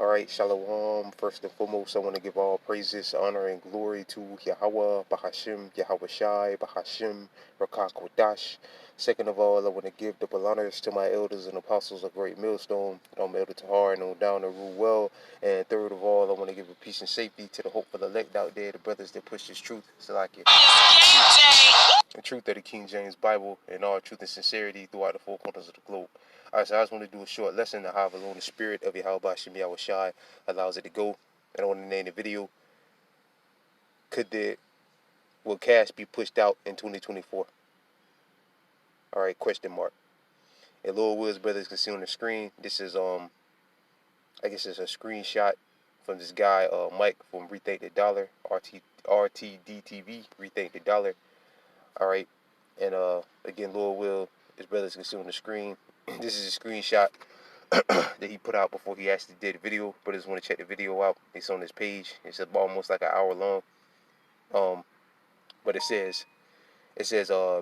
Alright, Shalom. First and foremost, I want to give all praises, honor, and glory to Yahweh, Bahashim, Yahweh Shai, Bahashim, Rakak Kodash. Second of all, I want to give double honors to my elders and apostles of Great Millstone, Elder Tahar and on down to rule well. And third of all, I want to give a peace and safety to the hopeful elect out there, the brothers that push this truth. So like it. The truth of the King James Bible and all truth and sincerity throughout the four corners of the globe. Alright, so I just want to do a short lesson on how alone the spirit of Yahweh Shem Yahweh Shai allows it to go. And I want to name the video, will cash be pushed out in 2024? Alright, question mark. And Lord Will's brothers can see on the screen, this is I guess it's a screenshot from this guy, Mike from Rethink the Dollar, RTDTV, Rethink the Dollar. Alright, and again, Lord Will, his brothers can see on the screen. This is a screenshot that he put out before he actually did the video. Brothers want to check the video out. It's on his page. It's almost like an hour long. But it says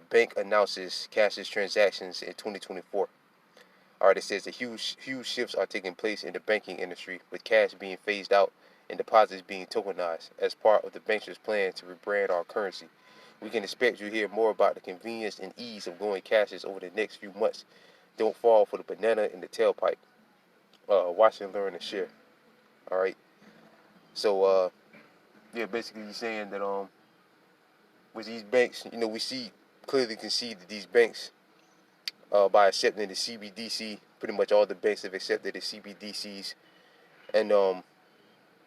bank announces cashless transactions in 2024. Alright, it says the huge shifts are taking place in the banking industry, with cash being phased out and deposits being tokenized as part of the bankers' plan to rebrand our currency. We can expect you to hear more about the convenience and ease of going cashless over the next few months. Don't fall for the banana in the tailpipe. Watch and learn and share. Alright. So yeah, basically he's saying that with these banks, we clearly can see that these banks, by accepting the CBDC, pretty much all the banks have accepted the CBDCs, and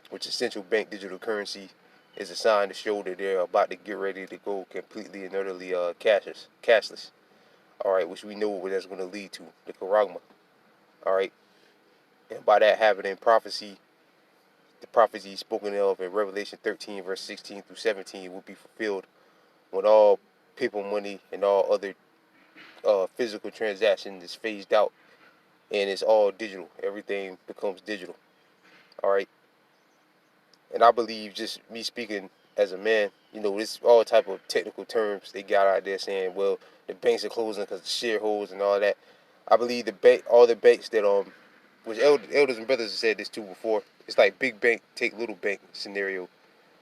which is central bank digital currency, is a sign to show that they're about to get ready to go completely and utterly cashless. Alright, which we know what that's going to lead to, the charagma. Alright, and by that happening, the prophecy spoken of in Revelation 13, verse 16 through 17 will be fulfilled when all paper money and all other physical transactions is phased out and it's all digital. Everything becomes digital. Alright, and I believe, just me speaking as a man, it's all type of technical terms they got out there saying, well, the banks are closing because the shareholders and all that. I believe all the banks that which elders and brothers have said this too before. It's like big bank take little bank scenario.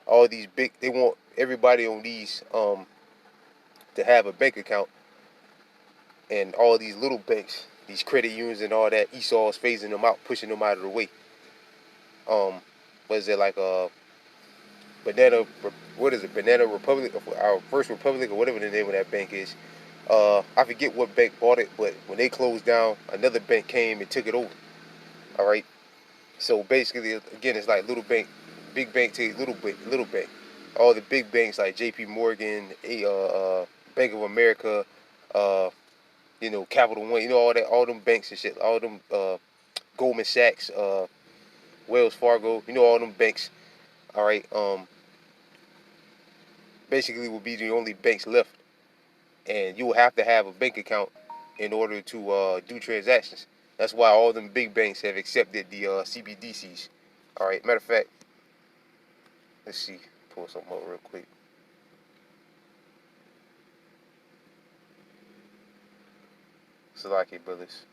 All these they want everybody on these to have a bank account, and all these little banks, these credit unions and all that, Esau's phasing them out, pushing them out of the way. Was it like Banana? What is it? Banana Republic, our First Republic, or whatever the name of that bank is. I forget what bank bought it, but when they closed down, another bank came and took it over. All right. So basically, again, it's like little bank, big bank take little bank. All the big banks like J.P. Morgan, Bank of America, Capital One, all them banks and shit, all them Goldman Sachs, Wells Fargo, all them banks. All right. Basically, will be the only banks left, and you will have to have a bank account in order to do transactions. That's why all them big banks have accepted the CBDCs. All right. Matter of fact, let's see. Pull something up real quick. Salaki brothers.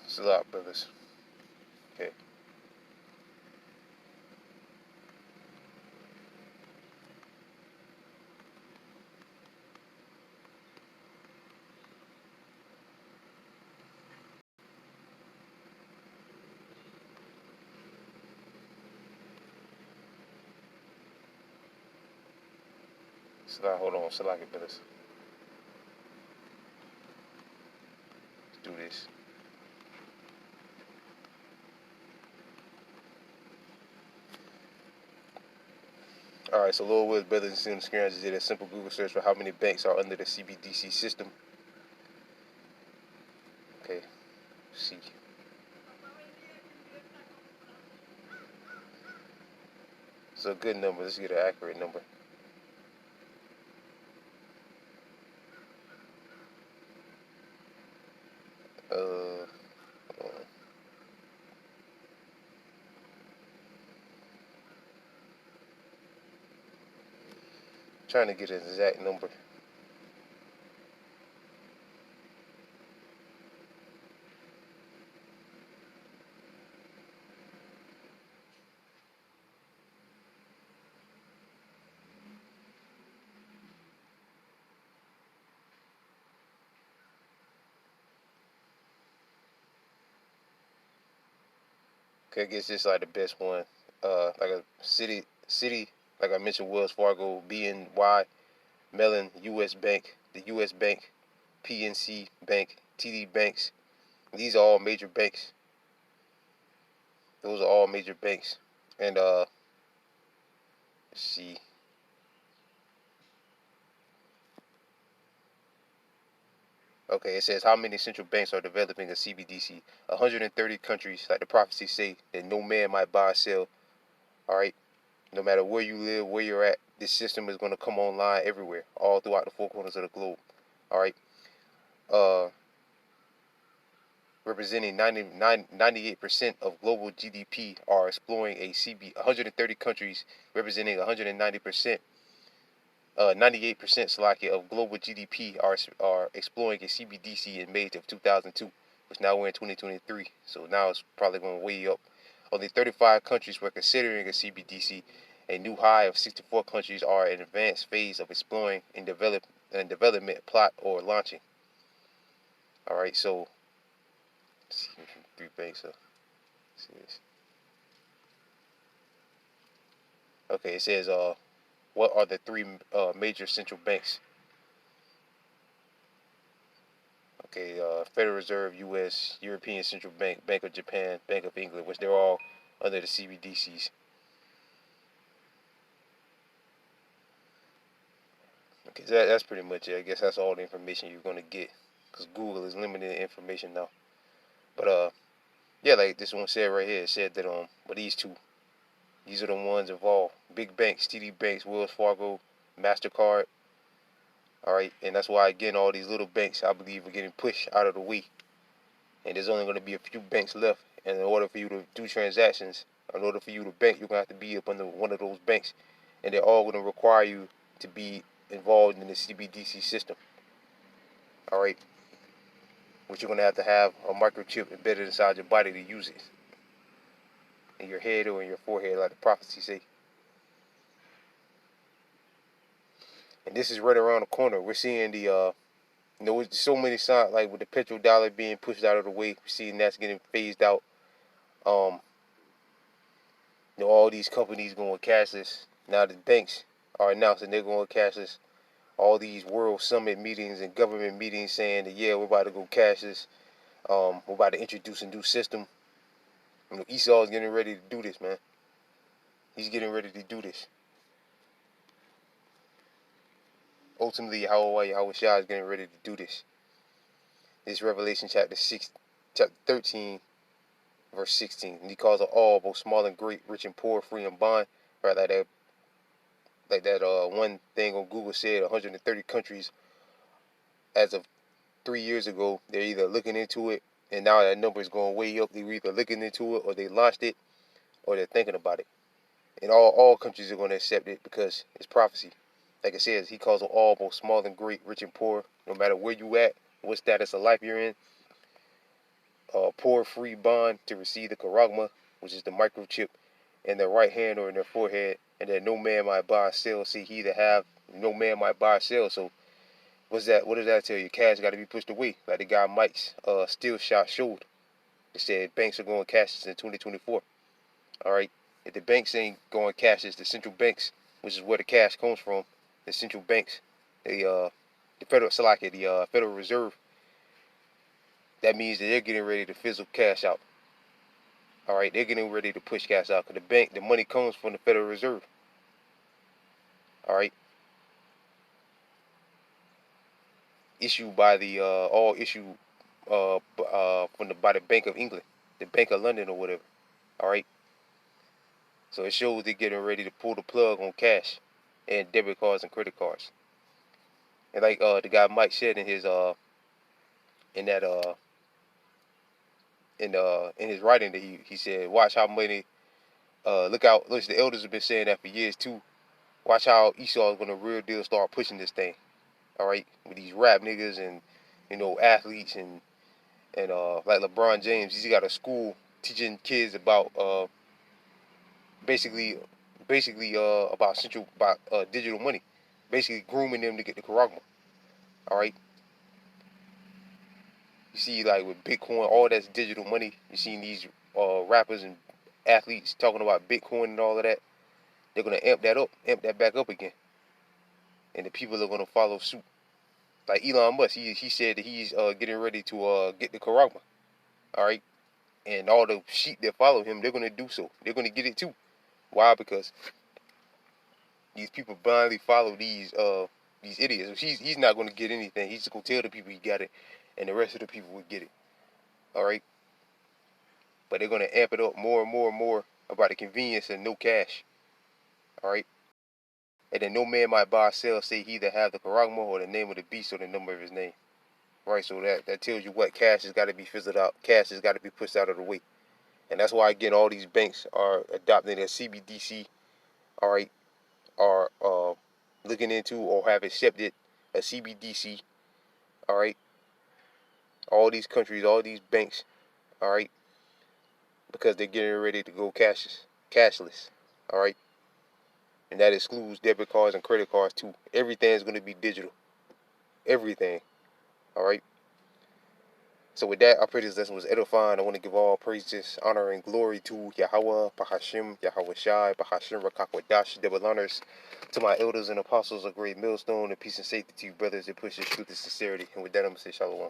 Salak brothers. Okay. Salak, hold on. Salaki brothers. Let's do this. Alright, so Lord Will's brothers and see on the screen, I just did a simple Google search for how many banks are under the CBDC system. Okay, let's see. It's a good number. Let's get an accurate number. Hold on. trying to get an exact number. Okay, I guess it's like the best one. Like a city, like I mentioned, Wells Fargo, BNY, Mellon, U.S. Bank, the U.S. Bank, PNC Bank, TD Banks. These are all major banks. Those are all major banks. And let's see. Okay, it says how many central banks are developing a CBDC? 130 countries, like the prophecies say, that no man might buy or sell. All right, no matter where you live, where you're at, this system is going to come online everywhere, all throughout the four corners of the globe. All right, uh, representing 98% of global GDP are exploring a CB. 130 countries representing 190%. 98% Slovakia of global GDP are exploring a CBDC in May of 2002, which now we're in 2023. So now it's probably going way up. Only 35 countries were considering a CBDC. A new high of 64 countries are in advanced phase of exploring and development, plot, or launching. All right, so let's see, 3 banks. Okay, it says what are the three major central banks? Okay, Federal Reserve, U.S., European Central Bank, Bank of Japan, Bank of England, which they're all under the CBDCs. Okay, so that's pretty much it. I guess that's all the information you're gonna get, because Google is limited information now. But yeah, like this one said right here, it said that but these are the ones involved: big banks, TD Banks, Wells Fargo, Mastercard. All right, and that's why again all these little banks, I believe, are getting pushed out of the way, and there's only going to be a few banks left. And in order for you to do transactions, in order for you to bank, you're going to have to be up under one of those banks, and they're all going to require you to be involved in the CBDC system. All right, which you're going to have a microchip embedded inside your body to use it, in your head or in your forehead, like the prophecy say. And this is right around the corner. We're seeing with so many signs, like with the petrodollar being pushed out of the way, we're seeing that's getting phased out. Um, all these companies going cashless. Now the banks are announcing they're going cashless. All these World Summit meetings and government meetings saying that yeah, we're about to go cashless. We're about to introduce a new system. Esau is getting ready to do this, man. He's getting ready to do this. Ultimately, Howard Shah is getting ready to do this. This Revelation chapter 13, verse 16. And he calls it all, both small and great, rich and poor, free and bond. Right, like that one thing on Google said, 130 countries as of 3 years ago. They're either looking into it, and now that number is going way up. They're either looking into it, or they launched it, or they're thinking about it. And all countries are going to accept it because it's prophecy. Like it says, he calls them all, both small and great, rich and poor, no matter where you at, what status of life you're in. Poor free bond to receive the charagma, which is the microchip, in their right hand or in their forehead, and that no man might buy or sell. See, he that have, no man might buy or sell. So what's that? What does that tell you? Cash got to be pushed away, like the guy Mike's still shot showed. They said banks are going cashless in 2024. All right, if the banks ain't going cashless, the central banks, which is where the cash comes from, the central banks, the Federal Reserve, that means that they're getting ready to fizzle cash out. All right, they're getting ready to push cash out because the money comes from the Federal Reserve. All right, issued by all issued by the Bank of England, the Bank of London or whatever. All right, so it shows they're getting ready to pull the plug on cash and debit cards and credit cards. And like the guy Mike said in his in that in his writing that he said, watch how many look out. Look, the elders have been saying that for years too. Watch how Esau is gonna real deal start pushing this thing. All right, with these rap niggas and athletes and like LeBron James, he's got a school teaching kids about basically about digital money, basically grooming them to get the charagma. All right, you see like with Bitcoin, all that's digital money. You see these rappers and athletes talking about Bitcoin and all of that. They're gonna amp that back up again, and the people are gonna follow suit. Like Elon Musk, he said that he's getting ready to get the charagma. All right, and all the sheep that follow him, they're gonna do so. They're gonna get it too. Why? Because these people blindly follow these idiots. He's not gonna get anything. He's just gonna tell the people he got it, and the rest of the people will get it. All right, but they're gonna amp it up more and more and more about the convenience and no cash. All right, and then no man might buy or sell say he either have the charagma or the name of the beast or the number of his name. Right, so that tells you what cash has got to be fizzled out. Cash has got to be pushed out of the way. And that's why, again, all these banks are adopting a CBDC, all right, are looking into or have accepted a CBDC, all right. All these countries, all these banks, all right, because they're getting ready to go cashless, all right. And that excludes debit cards and credit cards too. Everything's going to be digital. Everything, all right. So with that, I pray this lesson was edifying. I want to give all praises, honor, and glory to Yahweh, Bahashim, Yahweh Shai, Bahashim, Rakakwadash, double honors to my elders and apostles, a great millstone, and peace and safety to you, brothers, that push this truth and sincerity. And with that, I'm going to say shalom.